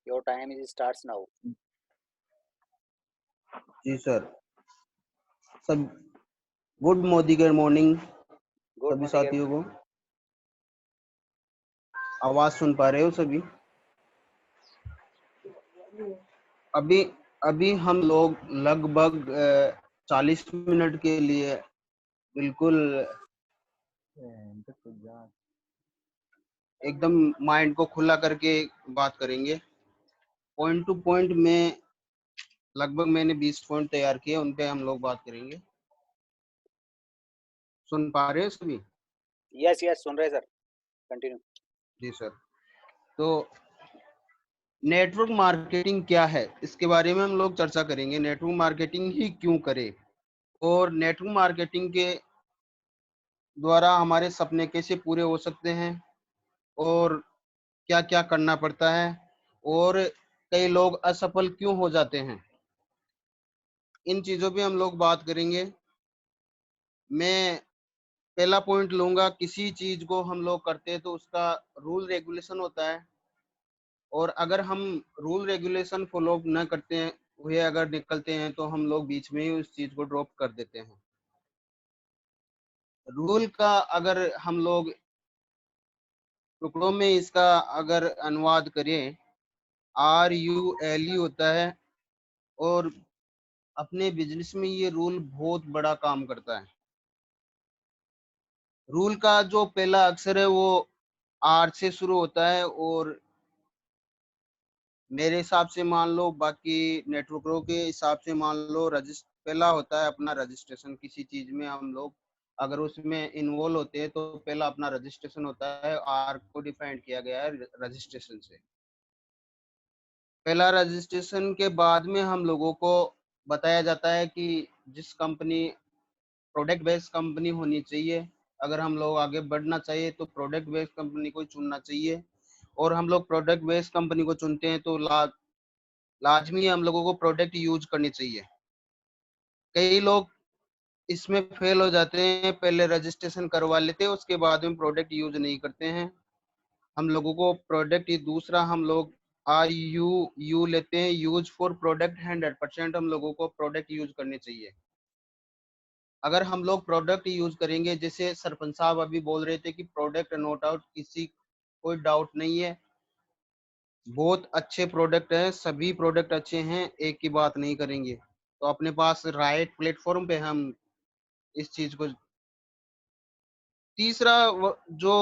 Your time is starts now. जी sir. सब good morning Good सभी morning, साथियों को। आवाज सुन पा रहे हो सभी? अभी अभी हम लोग लगभग 40 मिनट के लिए बिल्कुल एकदम माइंड को खुला करके बात करेंगे। पॉइंट टू पॉइंट में लगभग मैंने 20 पॉइंट तैयार किए, उन पे हम लोग बात करेंगे। सुन पा रहे हैं सभी? Yes, yes, सुन रहे सर, कंटिन्यू। जी सर। तो नेटवर्क मार्केटिंग क्या है, इसके बारे में हम लोग चर्चा करेंगे। नेटवर्क मार्केटिंग ही क्यों करें, और नेटवर्क मार्केटिंग के द्वारा हमारे सपने कैसे पूरे हो सकते हैं, और क्या क्या करना पड़ता है, और कई लोग असफल क्यों हो जाते हैं। इन चीजों पे हम लोग बात करेंगे। मैं पहला पॉइंट लूंगा, किसी चीज को हम लोग करते हैं तो उसका रूल रेगुलेशन होता है, और अगर हम रूल रेगुलेशन फॉलो न करते हैं हुए अगर निकलते हैं तो हम लोग बीच में ही उस चीज को ड्रॉप कर देते हैं। रूल का अगर हम लोग टुकड़ों में इसका अगर अनुवाद करें, RULE होता है, और अपने बिजनेस में ये रूल बहुत बड़ा काम करता है। रूल का जो पहला अक्षर है वो R से शुरू होता है, और मेरे हिसाब से मान लो, बाकी नेटवर्करों के हिसाब से मान लो, पहला होता है अपना रजिस्ट्रेशन। किसी चीज में हम लोग अगर उसमें इन्वॉल्व होते हैं तो पहला अपना रजिस्ट्रेशन होता है। आर को डिफाइन किया गया है रजिस्ट्रेशन से। पहला रजिस्ट्रेशन के बाद में हम लोगों को बताया जाता है कि जिस कंपनी प्रोडक्ट बेस्ड कंपनी होनी चाहिए, अगर हम लोग आगे बढ़ना चाहिए तो प्रोडक्ट बेस्ड कंपनी को चुनना चाहिए। और हम लोग प्रोडक्ट बेस्ड कंपनी को चुनते हैं तो लाजमी हम लोगों को प्रोडक्ट यूज करनी चाहिए। कई लोग इसमें फेल हो जाते हैं, पहले रजिस्ट्रेशन करवा लेते हैं, उसके बाद में प्रोडक्ट यूज नहीं करते हैं। हम लोगों को प्रोडक्ट, दूसरा हम लोग RUU लेते हैं, यूज फॉर प्रोडक्ट। 100% हम लोगों को प्रोडक्ट यूज करने चाहिए। अगर हम लोग प्रोडक्ट यूज करेंगे, जैसे सरपंच साहब अभी बोल रहे थे कि प्रोडक्ट नो डाउट, किसी कोई डाउट नहीं है, बहुत अच्छे प्रोडक्ट है, सभी प्रोडक्ट अच्छे हैं, एक की बात नहीं करेंगे। तो अपने पास राइट प्लेटफॉर्म पे हम इस चीज को। तीसरा जो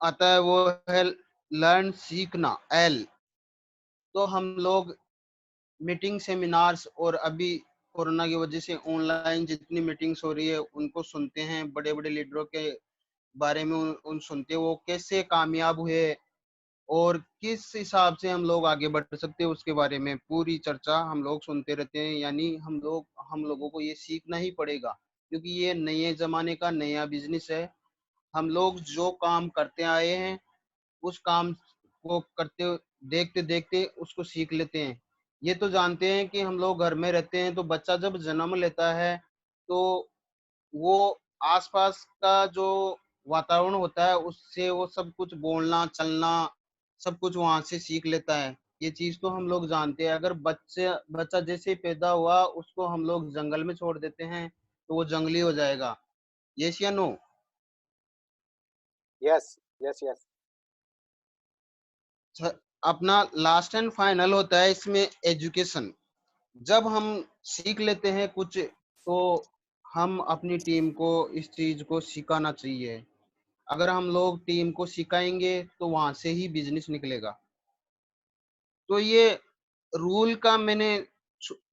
आता है वो है लर्न, सीखना, L। तो हम लोग मीटिंग, सेमिनार्स, और अभी कोरोना की वजह से ऑनलाइन जितनी मीटिंग्स हो रही है उनको सुनते हैं, बड़े बड़े लीडरों के बारे में उन सुनते हैं, वो कैसे कामयाब हुए और किस हिसाब से हम लोग आगे बढ़ सकते हैं, उसके बारे में पूरी चर्चा हम लोग सुनते रहते हैं। यानी हम लोगों को ये सीखना ही पड़ेगा, क्योंकि ये नए जमाने का नया बिजनेस है। हम लोग जो काम करते आए हैं उस काम को करते देखते देखते उसको सीख लेते हैं। ये तो जानते हैं कि हम लोग घर में रहते हैं तो बच्चा जब जन्म लेता है तो वो आसपास का जो वातावरण होता है उससे वो सब कुछ बोलना, चलना, सब कुछ वहां से सीख लेता है। ये चीज तो हम लोग जानते हैं। अगर बच्चा जैसे पैदा हुआ उसको हम लोग जंगल में छोड़ देते हैं तो वो जंगली हो जाएगा। यस या नो? Yes, yes, yes. अपना लास्ट एंड फाइनल होता है इसमें एजुकेशन। जब हम सीख लेते हैं कुछ तो हम अपनी टीम को इस चीज को सिखाना चाहिए। अगर हम लोग टीम को सिखाएंगे तो वहां से ही बिजनेस निकलेगा। तो ये रूल का मैंने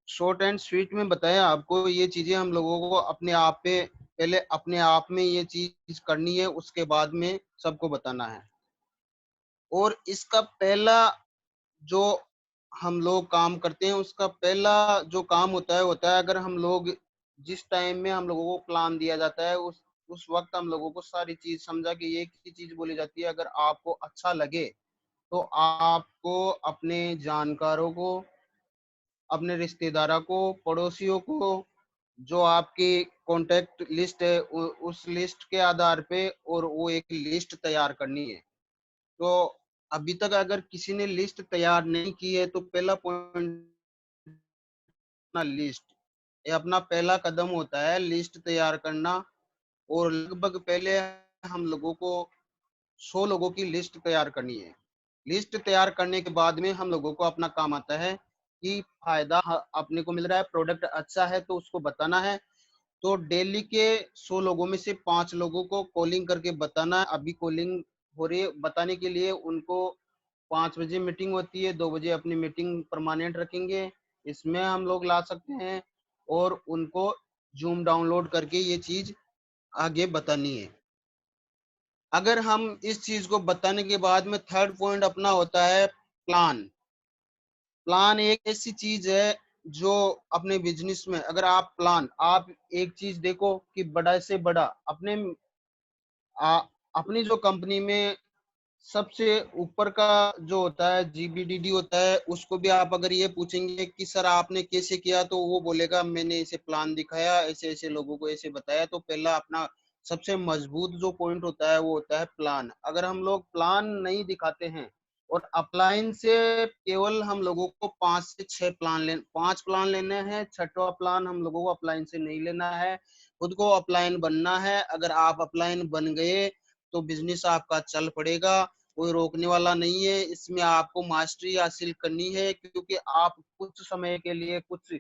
शॉर्ट एंड स्वीट में बताया आपको। ये चीजें हम लोगों को अपने आप पे, पहले अपने आप में ये चीज करनी है, उसके बाद में सबको बताना है। और इसका पहला जो हम लोग काम करते हैं, उसका पहला जो काम होता है अगर हम लोग जिस टाइम में हम लोगों को प्लान दिया जाता है उस वक्त हम लोगों को सारी चीज समझा कि ये की चीज बोली जाती है। अगर आपको अच्छा लगे तो आपको अपने जानकारों को, अपने रिश्तेदारों को, पड़ोसियों को, जो आपकी कॉन्टेक्ट लिस्ट है उस लिस्ट के आधार पे, और वो एक लिस्ट तैयार करनी है। तो अभी तक अगर किसी ने लिस्ट तैयार नहीं की है तो पहला पॉइंट अपना लिस्ट, ये अपना पहला कदम होता है लिस्ट तैयार करना। और लगभग पहले हम लोगों को 100 लोगों की लिस्ट तैयार करनी है। लिस्ट तैयार करने के बाद में हम लोगों को अपना काम आता है कि फायदा अपने को मिल रहा है, प्रोडक्ट अच्छा है तो उसको बताना है। तो डेली के 100 लोगों में से 5 लोगों को कॉलिंग करके बताना है। अभी कॉलिंग हो रही है, बताने के लिए उनको 5 बजे मीटिंग होती है, 2 बजे अपनी मीटिंग परमानेंट रखेंगे, इसमें हम लोग ला सकते हैं। और उनको जूम डाउनलोड करके ये चीज आगे बतानी है। अगर हम इस चीज को बताने के बाद में थर्ड पॉइंट अपना होता है प्लान। प्लान एक ऐसी चीज है जो अपने बिजनेस में, अगर आप एक चीज देखो कि बड़ा से बड़ा अपनी जो कंपनी में सबसे ऊपर का जो होता है जीबीडीडी होता है, उसको भी आप अगर ये पूछेंगे कि सर आपने कैसे किया, तो वो बोलेगा मैंने ऐसे प्लान दिखाया, ऐसे ऐसे लोगों को ऐसे बताया। तो पहला अपना सबसे मजबूत जो पॉइंट होता है वो होता है प्लान। अगर हम लोग प्लान नहीं दिखाते हैं और अपलाइन से केवल हम लोगों को 5 प्लान लेने हैं, 6वां प्लान हम लोगों को अपलाइन से नहीं लेना है, खुद को अपलाइन बनना है। अगर आप अपलाइन बन गए तो बिजनेस आपका चल पड़ेगा, कोई रोकने वाला नहीं है। इसमें आपको मास्टरी हासिल करनी है, क्योंकि आप कुछ समय के लिए कुछ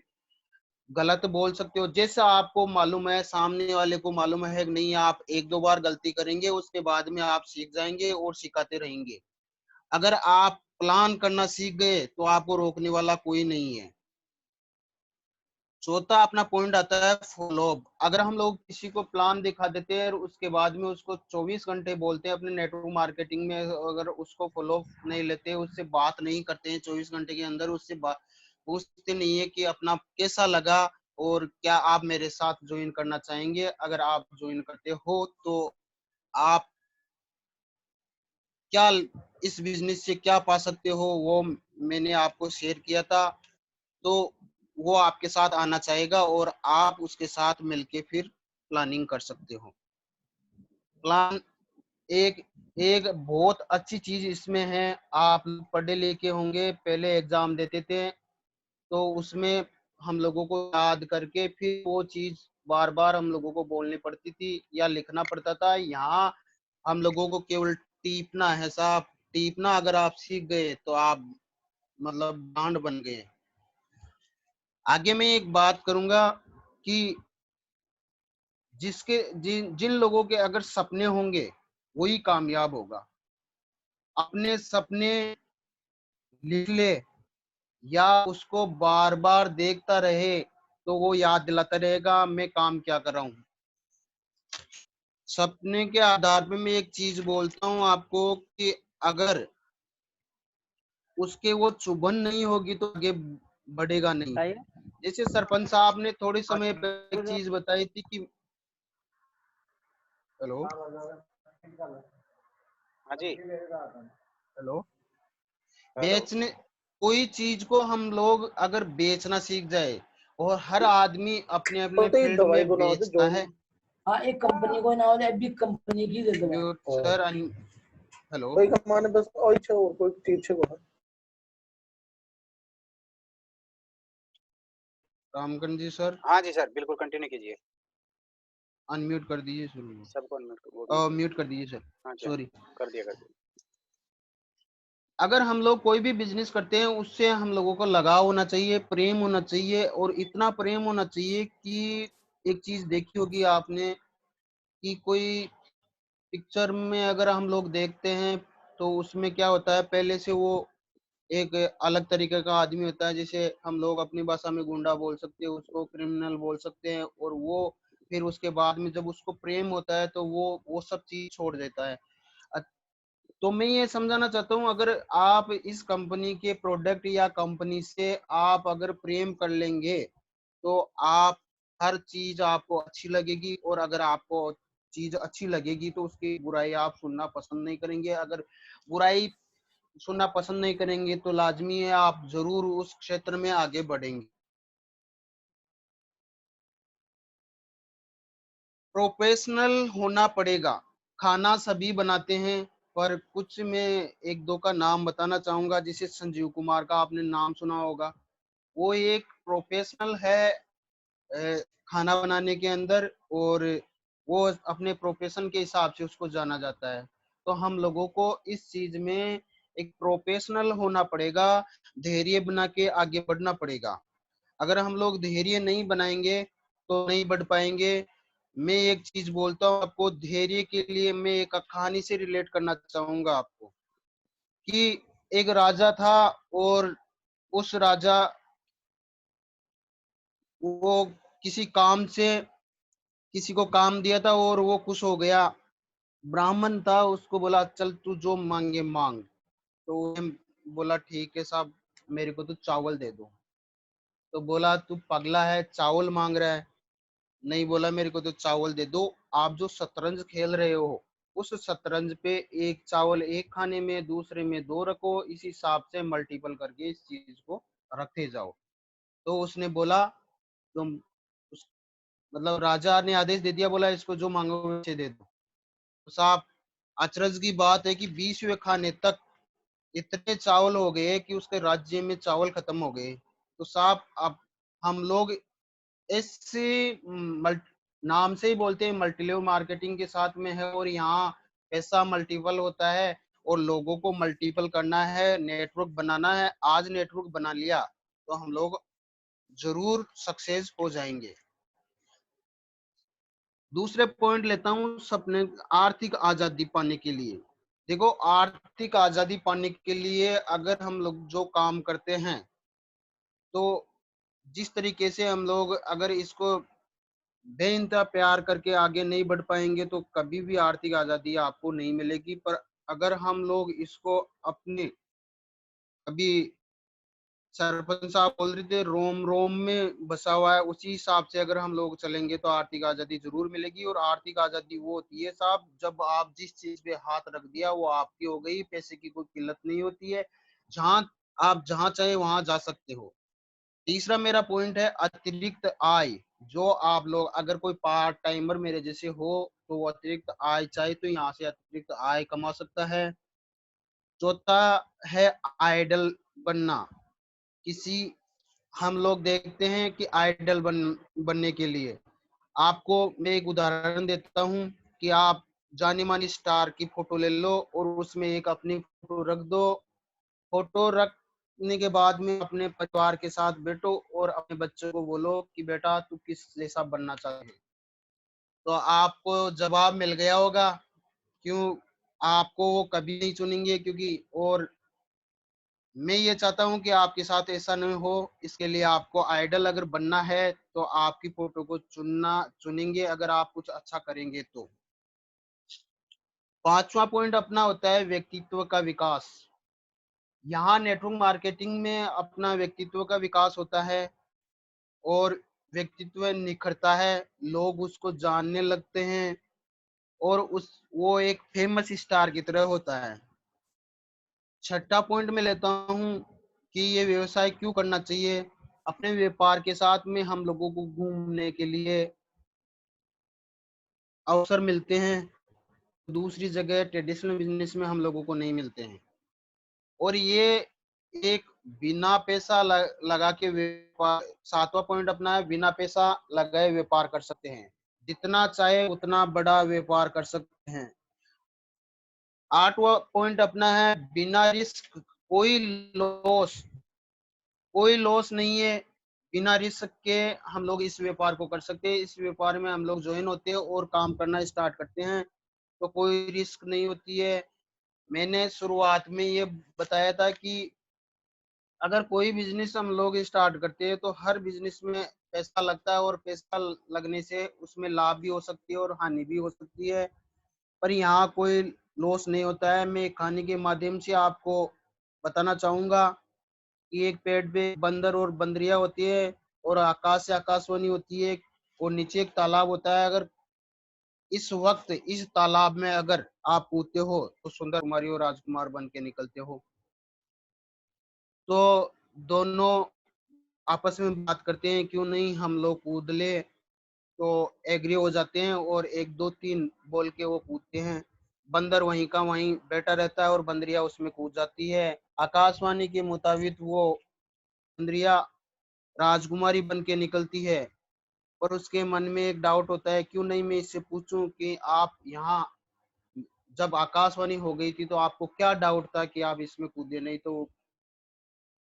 गलत बोल सकते हो, जैसा आपको मालूम है, सामने वाले को मालूम है कि नहीं, आप 1-2 बार गलती करेंगे, उसके बाद में आप सीख जाएंगे और सिखाते रहेंगे। अगर आप प्लान करना सीख गए तो आपको रोकने वाला कोई नहीं है। चौथा अपना पॉइंट आता है फॉलोअप। अगर हम लोग किसी को प्लान दिखा देते हैं और उसके बाद में उसको 24 घंटे बोलते हैं अपने नेटवर्क मार्केटिंग में, अगर उसको फॉलोअप नहीं लेते, उससे बात नहीं करते हैं 24 घंटे के अंदर, उससे पूछते नहीं है कि अपना कैसा लगा और क्या आप मेरे साथ ज्वाइन करना चाहेंगे। अगर आप ज्वाइन करते हो तो आप क्या इस बिजनेस से क्या पा सकते हो, वो मैंने आपको शेयर किया था। तो वो आपके साथ आना चाहेगा और आप उसके साथ मिलके फिर प्लानिंग कर सकते हो। प्लान एक एक बहुत अच्छी चीज इसमें है। आप पढ़े लिखे होंगे, पहले एग्जाम देते थे तो उसमें हम लोगों को याद करके फिर वो चीज बार बार हम लोगों को बोलनी पड़ती थी या लिखना पड़ता था। यहाँ हम लोगों को केवल टीपना है साहब, टीपना अगर आप सीख गए तो आप मतलब ब्रांड बन गए। आगे मैं एक बात करूंगा कि जिन लोगों के अगर सपने होंगे वही कामयाब होगा। अपने सपने लिख ले या उसको बार बार देखता रहे तो वो याद दिलाता रहेगा मैं काम क्या कर रहा हूँ। सपने के आधार पे मैं एक चीज बोलता हूँ आपको कि अगर उसके वो चुभन नहीं होगी तो आगे बढ़ेगा नहीं। जैसे सरपंच साहब ने थोड़े समय पहले एक चीज बताई थी कि हेलो हाँ जी। Hello hello. बेचने, कोई चीज को हम लोग अगर बेचना सीख जाए, और हर आदमी अपने अपने तो ये फील्ड दवाई में बनाओ तो बेचता जो है। हाँ एक कंपनी को नाम है अभी कंपनी की दे दो म्यूट सर। हेलो कोई कमाने बस और इच्छा और कोई चीज से को रामकरण जी सर, हाँ जी सर, बिल्कुल कंटिन्यू कीजिए। अनम्यूट कर दीजिए शुरू। सबको अनम्यूट वो भी कर म्यूट कर दीजिए सर, हाँ जी, हाँ सॉरी। जी, कर दिया, कर दिया। अगर हम लोग कोई भी बिजनेस करते हैं उससे हम लोगों को लगाव होना चाहिए, प्रेम होना चाहिए, और इतना प्रेम होना चाहिए कि एक चीज देखी होगी आपने कि कोई पिक्चर में अगर हम लोग देखते हैं तो उसमें क्या होता है, पहले से वो एक अलग तरीके का आदमी होता है, जैसे हम लोग अपनी भाषा में गुंडा बोल सकते हैं, उसको क्रिमिनल बोल सकते हैं, और वो फिर उसके बाद में जब उसको प्रेम होता है तो वो सब चीज छोड़ देता है। अ- तो मैं ये समझाना चाहता हूँ, अगर आप इस कंपनी के प्रोडक्ट या कंपनी से आप अगर प्रेम कर लेंगे तो आप हर चीज आपको अच्छी लगेगी, और अगर आपको चीज अच्छी लगेगी तो उसकी बुराई आप सुनना पसंद नहीं करेंगे। अगर बुराई सुनना पसंद नहीं करेंगे तो लाजमी है आप जरूर उस क्षेत्र में आगे बढ़ेंगे। प्रोफेशनल होना पड़ेगा। खाना सभी बनाते हैं, पर कुछ मैं एक दो का नाम बताना चाहूंगा। जिसे संजीव कुमार का आपने नाम सुना होगा। वो एक प्रोफेशनल है खाना बनाने के अंदर, और वो अपने प्रोफेशन के हिसाब से उसको जाना जाता है। तो हम लोगों को इस चीज में एक प्रोफेशनल होना पड़ेगा, धैर्य बना के आगे बढ़ना पड़ेगा। अगर हम लोग धैर्य नहीं बनाएंगे तो नहीं बढ़ पाएंगे। मैं एक चीज बोलता हूँ आपको, धैर्य के लिए मैं एक कहानी से रिलेट करना चाहूंगा आपको, कि एक राजा था, और उस राजा वो किसी काम से किसी को काम दिया था और वो खुश हो गया। ब्राह्मण था, उसको बोला चल तू जो मांगे मांग। तो उसने बोला ठीक है साहब, मेरे को तो चावल दे दो। तो बोला तू पगला है, चावल मांग रहा है? नहीं, बोला मेरे को तो चावल दे दो। आप जो शतरंज खेल रहे हो, उस शतरंज पे एक चावल एक खाने में, दूसरे में दो रखो, इस हिसाब से मल्टीपल करके इस चीज को रखते जाओ। तो उसने बोला तुम उस मतलब राजा ने आदेश दे दिया, बोला इसको जो मांगो उसे दे दो। तो साहब, अचरज की बात है कि 20वें खाने तक इतने चावल हो गए कि उसके राज्य में चावल खत्म हो गए। तो साहब, अब हम लोग इस नाम से ही बोलते हैं मल्टी लेवल मार्केटिंग के साथ में है, और यहाँ पैसा मल्टीपल होता है और लोगों को मल्टीपल करना है, नेटवर्क बनाना है। आज नेटवर्क बना लिया तो हम लोग जरूर सक्सेस हो जाएंगे। दूसरे पॉइंट लेता हूँ, सपने आर्थिक आजादी पाने के लिए। देखो, आर्थिक आजादी पाने के लिए अगर हम लोग जो काम करते हैं, तो जिस तरीके से हम लोग अगर इसको बेइंतहा प्यार करके आगे नहीं बढ़ पाएंगे तो कभी भी आर्थिक आजादी आपको नहीं मिलेगी। पर अगर हम लोग इसको अपने, अभी सरपंच साहब बोल रहे थे, रोम रोम में बसा हुआ है, उसी हिसाब से अगर हम लोग चलेंगे तो आर्थिक आजादी जरूर मिलेगी। और आर्थिक आजादी वो होती है साहब, जब आप जिस चीज पे हाथ रख दिया वो आपकी हो गई। पैसे की कोई किल्लत नहीं होती है, जहां आप जहां चाहे वहां जा सकते हो। तीसरा मेरा पॉइंट है अतिरिक्त आय। जो आप लोग अगर कोई पार्ट टाइमर मेरे जैसे हो तो वो अतिरिक्त आय चाहे तो यहाँ से अतिरिक्त आय कमा सकता है। चौथा है आइडल बनना। किसी हम लोग देखते हैं कि आइडल बनने के लिए आपको मैं एक उदाहरण देता हूँ, कि आप जानी मानी स्टार की फोटो ले लो और उसमें एक अपनी फोटो रख दो। फोटो रखने के बाद में अपने परिवार के साथ बैठो और अपने बच्चों को बोलो कि बेटा तू किस जैसा बनना चाहते है। तो आपको जवाब मिल गया होगा क्यों आपको वो कभी नहीं चुनेंगे, क्योंकि और मैं ये चाहता हूँ कि आपके साथ ऐसा नहीं हो। इसके लिए आपको आइडल अगर बनना है तो आपकी फोटो को चुनेंगे अगर आप कुछ अच्छा करेंगे तो। पांचवा पॉइंट अपना होता है व्यक्तित्व का विकास। यहाँ नेटवर्क मार्केटिंग में अपना व्यक्तित्व का विकास होता है और व्यक्तित्व निखरता है, लोग उसको जानने लगते हैं और वो एक फेमस स्टार की तरह होता है। छठा पॉइंट में लेता हूँ कि ये व्यवसाय क्यों करना चाहिए। अपने व्यापार के साथ में हम लोगों को घूमने के लिए अवसर मिलते हैं, दूसरी जगह ट्रेडिशनल बिजनेस में हम लोगों को नहीं मिलते हैं। और ये एक बिना पैसा लगा के व्यापार। सातवां पॉइंट अपना है बिना पैसा लगाए व्यापार कर सकते हैं, जितना चाहे उतना बड़ा व्यापार कर सकते हैं। आठवां पॉइंट अपना है बिना रिस्क लॉस कोई लॉस नहीं है। बिना रिस्क के हम लोग इस व्यापार को कर सकते हैं। इस व्यापार में हम लोग ज्वाइन होते हैं और काम करना स्टार्ट करते हैं तो कोई रिस्क नहीं होती है। मैंने शुरुआत में ये बताया था कि अगर कोई बिजनेस हम लोग स्टार्ट करते हैं तो हर बिजनेस में पैसा लगता है और पैसा लगने से उसमें लाभ भी हो सकती है और हानि भी हो सकती है। पर यहाँ कोई लॉस नहीं होता है। मैं कहानी के माध्यम से आपको बताना चाहूंगा कि एक पेड़ पे बंदर और बंदरिया होती है और आकाश से आकाशवाणी होती है और नीचे एक तालाब होता है। अगर इस वक्त इस तालाब में अगर आप कूदते हो तो सुंदर कुमारी और राजकुमार बन के निकलते हो। तो दोनों आपस में बात करते हैं, क्यों नहीं हम लोग कूद ले। तो एग्री हो जाते हैं और 1 2 3 बोल के वो कूदते हैं। बंदर वहीं का वहीं बैठा रहता है और बंदरिया उसमें कूद जाती है। आकाशवाणी के मुताबिक वो बंदरिया राजकुमारी बन के निकलती है और उसके मन में एक डाउट होता है, क्यों नहीं मैं इससे पूछूं कि आप यहाँ जब आकाशवाणी हो गई थी तो आपको क्या डाउट था कि आप इसमें कूदे नहीं। तो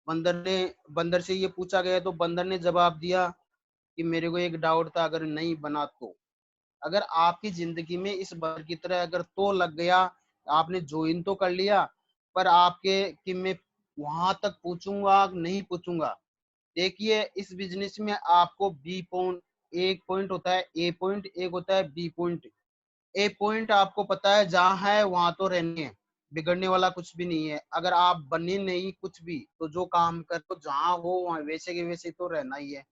बंदर से ये पूछा गया तो बंदर ने जवाब दिया कि मेरे को एक डाउट था, अगर नहीं बना तो। अगर आपकी जिंदगी में इस बार की तरह अगर तो लग गया, आपने ज्वाइन तो कर लिया, पर आपके कि मैं वहां तक पूछूंगा नहीं पूछूंगा। देखिए इस बिजनेस में आपको बी पॉइंट, एक पॉइंट होता है ए पॉइंट, एक होता है बी पॉइंट। ए पॉइंट आपको पता है जहाँ है वहां तो रहने है, बिगड़ने वाला कुछ भी नहीं है। अगर आप बने नहीं कुछ भी तो जो काम कर तो जहाँ हो वहाँ वैसे के वैसे तो रहना ही है।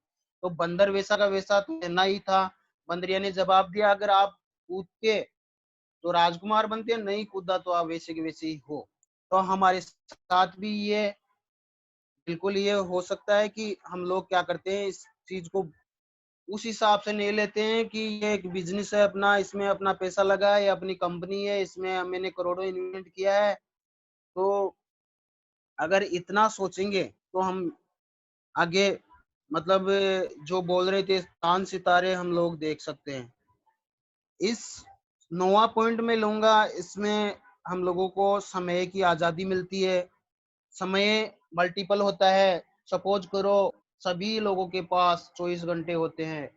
तो बंदर वैसा का वैसा तो रहना ही था। बंदरिया ने जवाब दिया, अगर आप कूद के तो राजकुमार बनते हैं, नहीं कूदा तो आप वैसे के वैसे ही हो। तो हमारे साथ भी ये बिल्कुल ये हो सकता है कि हम लोग क्या करते हैं, इस चीज को उस हिसाब से नहीं लेते हैं कि ये एक बिजनेस है अपना, इसमें अपना पैसा लगा है, ये अपनी कंपनी है, इसमें मैंने करोड़ों इन्वेस्ट किया है। तो अगर इतना सोचेंगे तो हम आगे मतलब जो बोल रहे थे चांद सितारे हम लोग देख सकते हैं। इस नोवा पॉइंट में लूंगा, इसमें हम लोगों को समय की आजादी मिलती है। समय मल्टीपल होता है। सपोज करो सभी लोगों के पास 24 घंटे होते हैं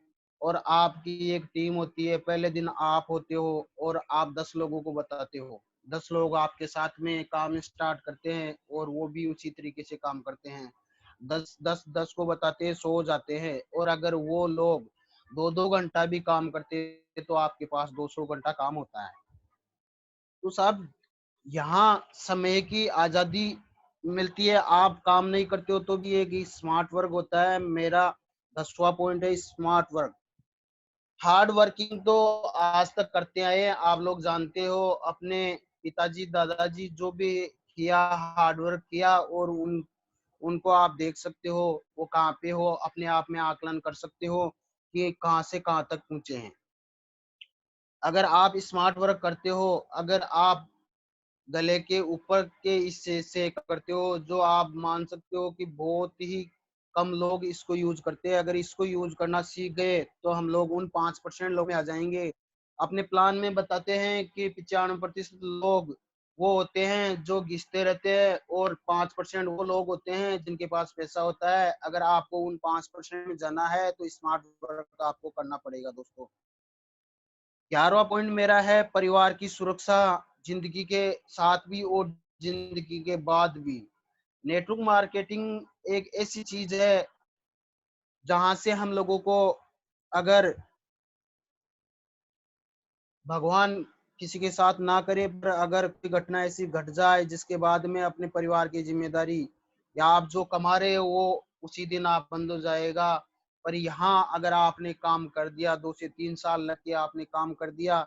और आपकी एक टीम होती है। पहले दिन आप होते हो और आप 10 लोगों को बताते हो, 10 लोग आपके साथ में काम स्टार्ट करते हैं और वो भी उसी तरीके से काम करते हैं। 10 को बताते हैं, 100 जाते हैं। और अगर वो लोग 2-2 घंटा भी काम करते तो आपके पास 200 घंटा काम होता है। तो साहब यहाँ समय की आजादी मिलती है। आप काम नहीं करते हो तो भी एक स्मार्ट वर्क होता है। मेरा 10वां पॉइंट है स्मार्ट वर्क। हार्ड वर्किंग तो आज तक करते आए हैं, आप लोग जानते हो। अपने पिताजी दादाजी जो भी किया, हार्ड वर्क किया, और उनको आप देख सकते हो वो कहाँ पे हो, अपने आप में आकलन कर सकते हो कि कहाँ से कहाँ तक पहुंचे हैं। अगर आप स्मार्ट वर्क करते हो, अगर आप गले के ऊपर के हिस्से से करते हो, जो आप मान सकते हो कि बहुत ही कम लोग इसको यूज करते हैं। अगर इसको यूज करना सीख गए तो हम लोग उन 5% लोग में आ जाएंगे। अपने प्लान में बताते हैं कि 95% लोग वो होते हैं जो घिसते रहते हैं और 5% वो लोग होते हैं जिनके पास पैसा होता है। अगर आपको उन 5% में जाना है तो स्मार्ट वर्क आपको करना पड़ेगा दोस्तों। 11वां पॉइंट मेरा है परिवार की सुरक्षा, जिंदगी के साथ भी और जिंदगी के बाद भी। नेटवर्क मार्केटिंग एक ऐसी चीज है जहां से हम लोगों को, अगर भगवान किसी के साथ ना करे पर अगर कोई घटना ऐसी घट जाए जिसके बाद में अपने परिवार की जिम्मेदारी या आप जो कमा रहे हो वो उसी दिन आप बंद हो जाएगा। पर यहाँ अगर आपने काम कर दिया, 2 से 3 साल लग के आपने काम कर दिया,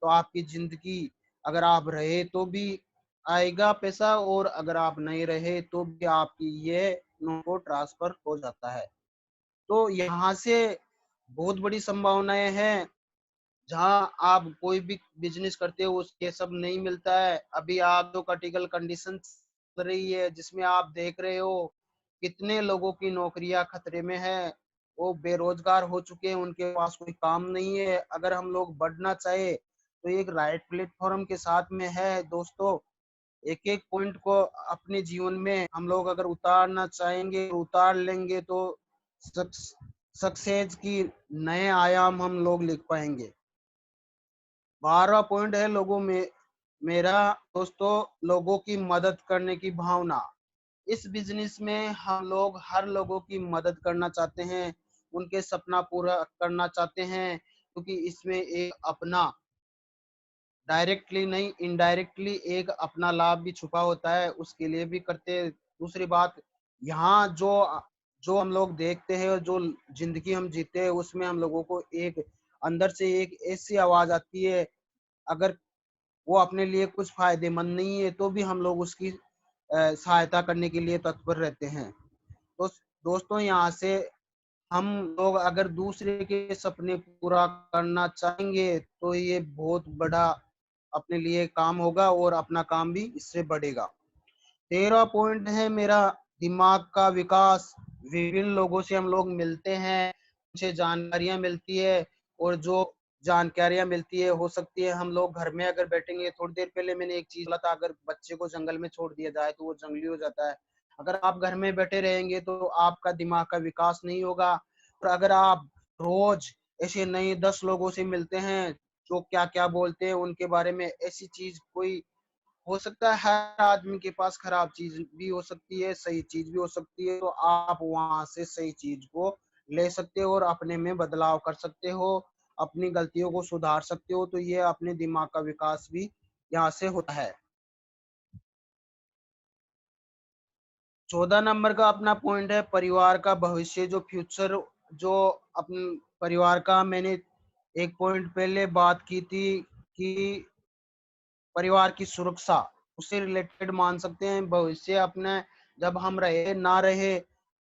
तो आपकी जिंदगी अगर आप रहे तो भी आएगा पैसा, और अगर आप नहीं रहे तो भी आपकी ये को ट्रांसफर हो जाता है। तो यहाँ से बहुत बड़ी संभावनाएं हैं। जहाँ आप कोई भी बिजनेस करते हो उसके सब नहीं मिलता है। अभी आप जो क्रिटिकल कंडीशन चल रही है जिसमें आप देख रहे हो कितने लोगों की नौकरियां खतरे में है, वो बेरोजगार हो चुके हैं, उनके पास कोई काम नहीं है। अगर हम लोग बढ़ना चाहे तो एक राइट प्लेटफॉर्म के साथ में है दोस्तों। एक एक पॉइंट को अपने जीवन में हम लोग अगर उतारना चाहेंगे, उतार लेंगे तो सक्सेस की नए आयाम हम लोग लिख पाएंगे। 12वां पॉइंट है लोगों में मेरा दोस्तों, लोगों की मदद करने की भावना। इस बिजनेस में हम लोग हर लोगों की मदद करना चाहते हैं, उनके सपना पूरा करना चाहते हैं, क्योंकि इसमें एक अपना डायरेक्टली नहीं इनडायरेक्टली एक अपना लाभ भी छुपा होता है, उसके लिए भी करते हैं। दूसरी बात, यहाँ जो जो हम लोग देखते हैं और जो जिंदगी हम जीते हैं उसमें हम लोगों को एक अंदर से एक ऐसी आवाज आती है, अगर वो अपने लिए कुछ फायदेमंद नहीं है तो भी हम लोग उसकी सहायता करने के लिए तत्पर रहते हैं। तो दोस्तों यहाँ से हम लोग अगर दूसरे के सपने पूरा करना चाहेंगे तो ये बहुत बड़ा अपने लिए काम होगा और अपना काम भी इससे बढ़ेगा। 13वां पॉइंट है मेरा दिमाग का विकास। विभिन्न लोगों से हम लोग मिलते हैं, उनसे जानकारियां मिलती है, और जो जानकारियां मिलती है, हो सकती है हम लोग घर में अगर बैठेंगे, थोड़ी देर पहले मैंने एक चीज बोला था, अगर बच्चे को जंगल में छोड़ दिया जाए तो वो जंगली हो जाता है। अगर आप घर में बैठे रहेंगे तो आपका दिमाग का विकास नहीं होगा। और अगर आप रोज ऐसे नए 10 लोगों से मिलते हैं जो क्या क्या बोलते हैं उनके बारे में, ऐसी चीज कोई हो सकता है, हर आदमी के पास खराब चीज भी हो सकती है, सही चीज भी हो सकती है, तो आप वहां से सही चीज को ले सकते हो और अपने में बदलाव कर सकते हो, अपनी गलतियों को सुधार सकते हो। तो ये अपने दिमाग का विकास भी यहाँ से होता है। 14 नंबर का अपना पॉइंट है परिवार का भविष्य, जो फ्यूचर, जो अपने परिवार का मैंने एक पॉइंट पहले बात की थी कि परिवार की सुरक्षा, उससे रिलेटेड मान सकते हैं भविष्य अपने। जब हम रहे ना रहे,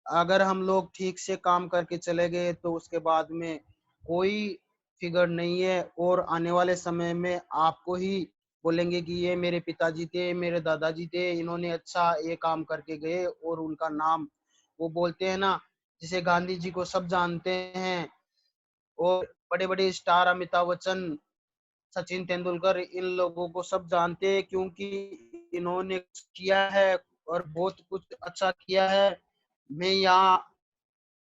अगर हम लोग ठीक से काम करके चले गए तो उसके बाद में कोई फिगर नहीं है, और आने वाले समय में आपको ही बोलेंगे कि ये मेरे पिताजी थे, मेरे दादाजी थे, इन्होंने अच्छा ये काम करके गए, और उनका नाम, वो बोलते हैं ना, जिसे गांधी जी को सब जानते हैं, और बड़े बड़े स्टार अमिताभ बच्चन, सचिन तेंदुलकर, इन लोगों को सब जानते हैं क्योंकि इन्होंने किया है और बहुत कुछ अच्छा किया है। मैं यहाँ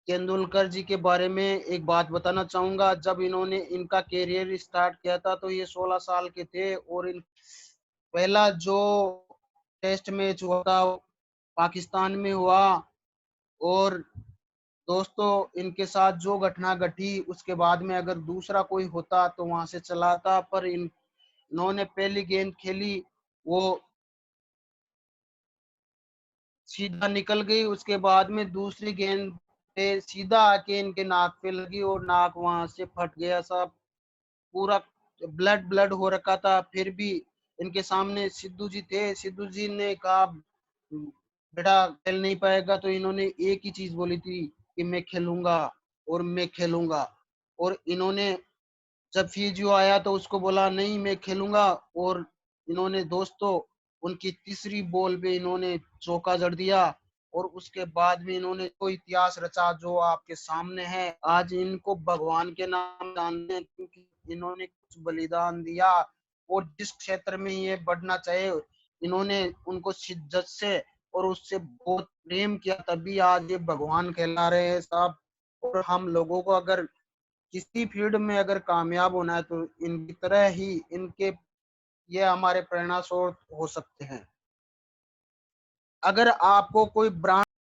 तेंदुलकर जी के बारे में एक बात बताना चाहूंगा। जब इन्होंने इनका कैरियर स्टार्ट किया था तो ये 16 साल के थे, और इन पहला जो टेस्ट मैच हुआ था पाकिस्तान में हुआ, और दोस्तों इनके साथ जो घटना घटी उसके बाद में अगर दूसरा कोई होता तो वहां से चला था, पर इन्होंने पहली गेंद खेली, वो सीधा निकल गई, उसके बाद में दूसरी गेंद पे सीधा आके इनके नाक पे लगी और नाक वहां से फट गया, सब पूरा ब्लड ब्लड हो रखा था। फिर भी इनके सामने सिद्धू जी थे, सिद्धू जी ने कहा बेटा खेल नहीं पाएगा, तो इन्होंने एक ही चीज बोली थी कि मैं खेलूंगा और मैं खेलूंगा। और इन्होंने जब फिजियो आया तो उसको बोला नहीं मैं खेलूंगा, और इन्होंने दोस्तों उनकी तीसरी बॉल पे इन्होंने चौका जड़ दिया, और उसके बाद भी इन्होंने तो इतिहास रचा जो आपके सामने है। आज इनको भगवान के नाम जानते हैं क्योंकि इन्होंने कुछ बलिदान दिया, और जिस क्षेत्र में ये बढ़ना चाहे इन्होंने उनको शिद्दत से और उससे बहुत प्रेम किया, तभी आज ये भगवान कहला रहे हैं साहब। और हम लोगों को अगर किसी फील्ड में अगर कामयाब होना है तो इनकी तरह ही इनके ये हमारे प्रेरणा स्रोत हो सकते हैं। अगर आपको कोई ब्रांड